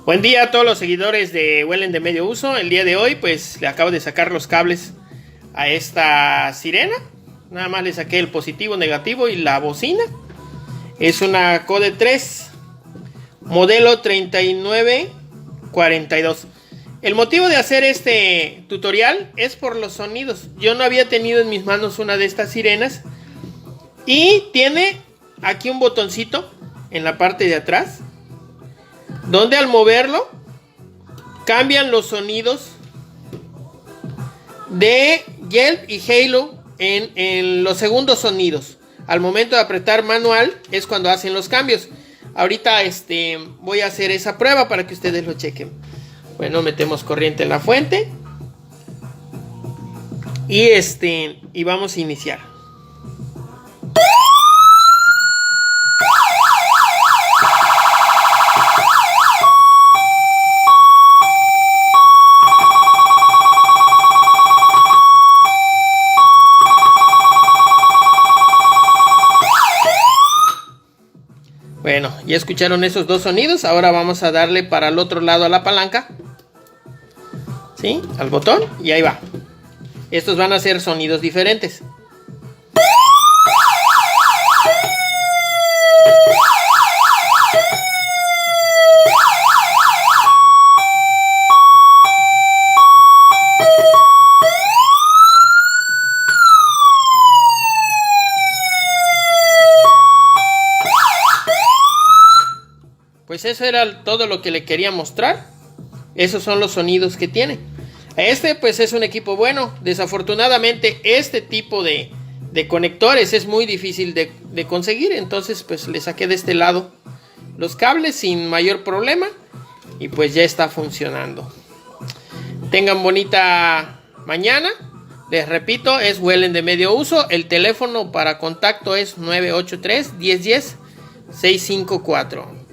Buen día a todos los seguidores de Huelen de Medio Uso. El día de hoy pues le acabo de sacar los cables a esta sirena. Nada más le saqué el positivo, negativo y la bocina. Es una Code 3 modelo 3942. El motivo de hacer este tutorial es por los sonidos. Yo no había tenido en mis manos una de estas sirenas. Y tiene aquí un botoncito en la parte de atrás, donde al moverlo cambian los sonidos de Yelp y Halo en los segundos sonidos. Al momento de apretar manual es cuando hacen los cambios. Ahorita voy a hacer esa prueba para que ustedes lo chequen. Bueno, metemos corriente en la fuente y vamos a iniciar. Bueno, ya escucharon esos dos sonidos. Ahora vamos a darle para el otro lado a la palanca. ¿Sí? Al botón. Y ahí va. Estos van a ser sonidos diferentes. Pues eso era todo lo que le quería mostrar. Esos son los sonidos que tiene. Pues es un equipo bueno. Desafortunadamente este tipo de conectores es muy difícil de conseguir. Entonces pues le saqué de este lado los cables sin mayor problema. Y pues ya está funcionando. Tengan bonita mañana. Les repito, es Huelen de Medio Uso. El teléfono para contacto es 983-1010-654.